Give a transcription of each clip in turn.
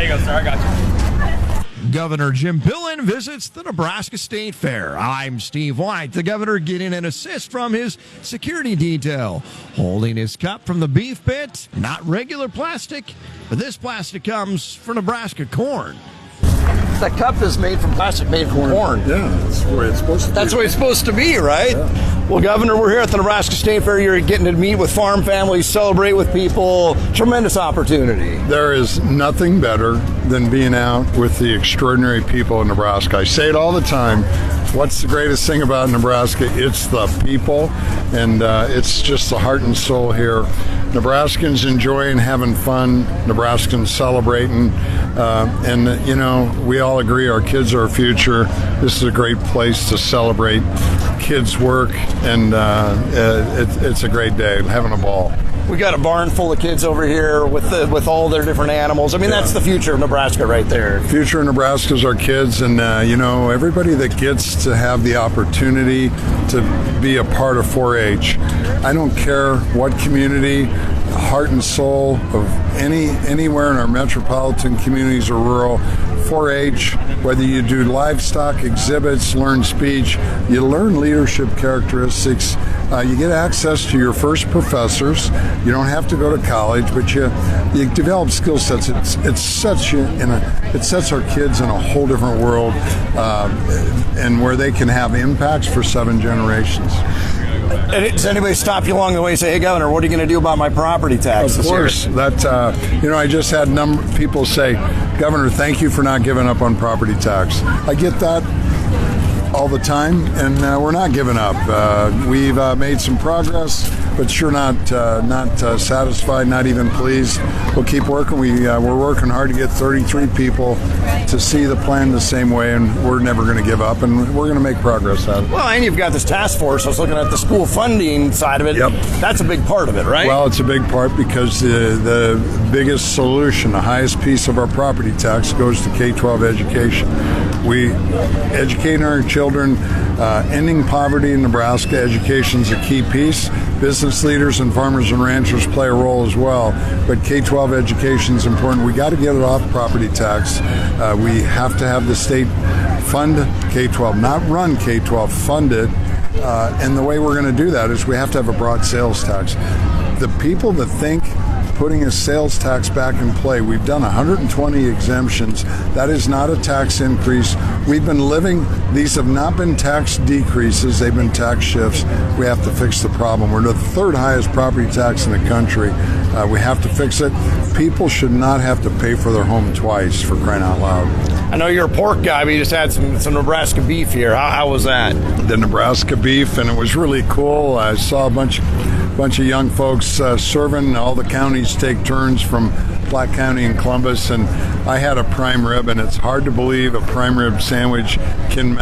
There you go, sir. I got you. Governor Jim Pillen visits the Nebraska State Fair. I'm Steve White, the governor getting an assist from his security detail. Holding his cup from the beef pit, not regular plastic, but this plastic comes from Nebraska corn. That cup is made from plastic, made from corn. Yeah, that's the way it's supposed to be. That's the way it's supposed to be, right? Yeah. Well, Governor, we're here at the Nebraska State Fair. You're getting to meet with farm families, celebrate with people. Tremendous opportunity. There is nothing better than being out with the extraordinary people of Nebraska. I say it all the time. What's the greatest thing about Nebraska? It's the people, and it's just the heart and soul here. Nebraskans enjoying having fun, Nebraskans celebrating, and you know, we all agree our kids are our future. This is a great place to celebrate kids' work, and it's a great day, having a ball. We got a barn full of kids over here with all their different animals. I mean, that's the future of Nebraska right there. Future of Nebraska is our kids, and you know, everybody that gets to have the opportunity to be a part of 4-H. I don't care what community, heart and soul of anywhere in our metropolitan communities or rural, 4-H, whether you do livestock exhibits, learn speech, you learn leadership characteristics, you get access to your first professors, you don't have to go to college, but you develop skill sets. It sets our kids in a whole different world, and where they can have impacts for 7 generations. And does anybody stop you along the way and say, "Hey, Governor, what are you going to do about my property tax this year?" Of course. That, you know, I just had people say, "Governor, thank you for not giving up on property tax." I get that all the time, and we're not giving up. We've made some progress, but sure not satisfied, not even pleased. We'll keep working. We're working hard to get 33 people to see the plan the same way, and we're never going to give up, and we're going to make progress at it. Well, and you've got this task force. I was looking at the school funding side of it. Yep. That's a big part of it, right? Well, it's a big part because the biggest solution, the highest piece of our property tax, goes to K-12 education. We educate our children, ending poverty in Nebraska. Education's a key piece. Business leaders and farmers and ranchers play a role as well, but K-12 education is important. We got to get it off property tax. We have to have the state fund K-12, not run K-12, fund it. And the way we're going to do that is we have to have a broad sales tax. The people that think putting a sales tax back in play, we've done 120 exemptions. That is not a tax increase. We've been living, these have not been tax decreases, they've been tax shifts. We have to fix the problem. We're the 3rd highest property tax in the country. We have to fix it. People should not have to pay for their home twice, for crying out loud. I know you're a pork guy, but you just had some Nebraska beef here. How was that? The Nebraska beef, and it was really cool. I saw a bunch of young folks serving. All the counties take turns from Platte County and Columbus, and I had a prime rib, and it's hard to believe a prime rib sandwich can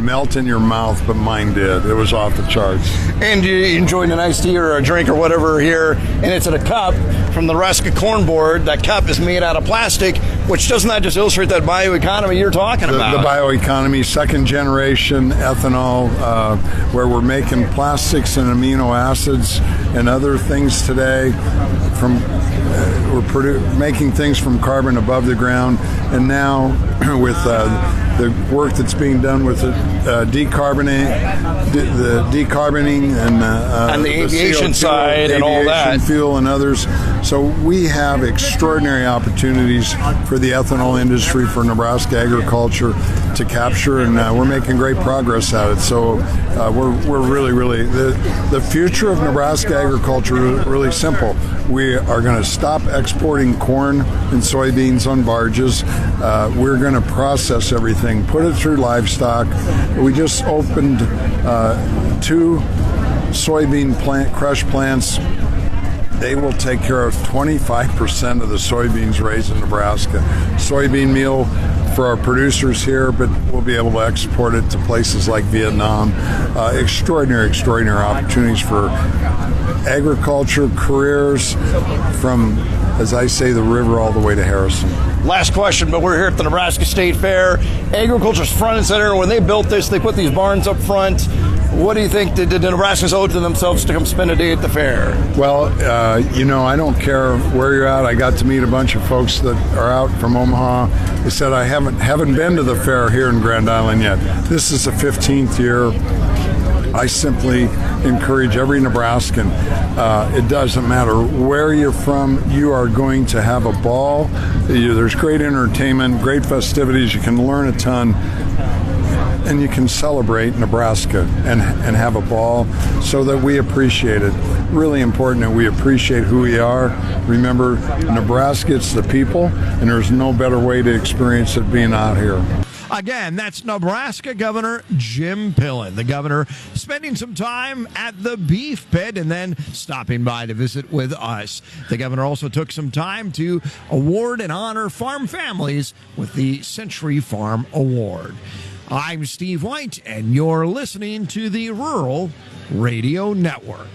melt in your mouth, but mine did. It was off the charts. And you enjoyed a nice tea or a drink or whatever here, and it's in a cup from the Nebraska Corn Board. That cup is made out of plastic, which doesn't that just illustrate that bioeconomy you're talking about? The bioeconomy, 2nd generation ethanol, where we're making plastics and amino acids and other things today. We're making things from carbon above the ground, and now with the work that's being done with the decarboning and the aviation CO2, side and all that, aviation fuel and others. So we have extraordinary opportunities for the ethanol industry, for Nebraska agriculture to capture, and we're making great progress at it. So we're really the future of Nebraska agriculture is really simple. We are going to stop exporting corn and soybeans on barges. We're going to process everything, put it through livestock. We just opened 2 soybean crush plants. They will take care of 25% of the soybeans raised in Nebraska. Soybean meal for our producers here, but we'll be able to export it to places like Vietnam. Extraordinary opportunities for agriculture, careers from, as I say, the river all the way to Harrison. Last question, but we're here at the Nebraska State Fair. Agriculture's front and center. When they built this, they put these barns up front. What do you think the Nebraskans owe to themselves to come spend a day at the fair? Well, I don't care where you're at. I got to meet a bunch of folks that are out from Omaha. They said, I haven't been to the fair here in Grand Island yet. This is the 15th year. I simply encourage every Nebraskan, it doesn't matter where you're from, you are going to have a ball. There's great entertainment, great festivities, you can learn a ton, and you can celebrate Nebraska and have a ball so that we appreciate it. Really important that we appreciate who we are. Remember, Nebraska, it's the people, and there's no better way to experience it being out here. Again, that's Nebraska Governor Jim Pillen, the governor spending some time at the Beef Pit and then stopping by to visit with us. The governor also took some time to award and honor farm families with the Century Farm Award. I'm Steve White, and you're listening to the Rural Radio Network.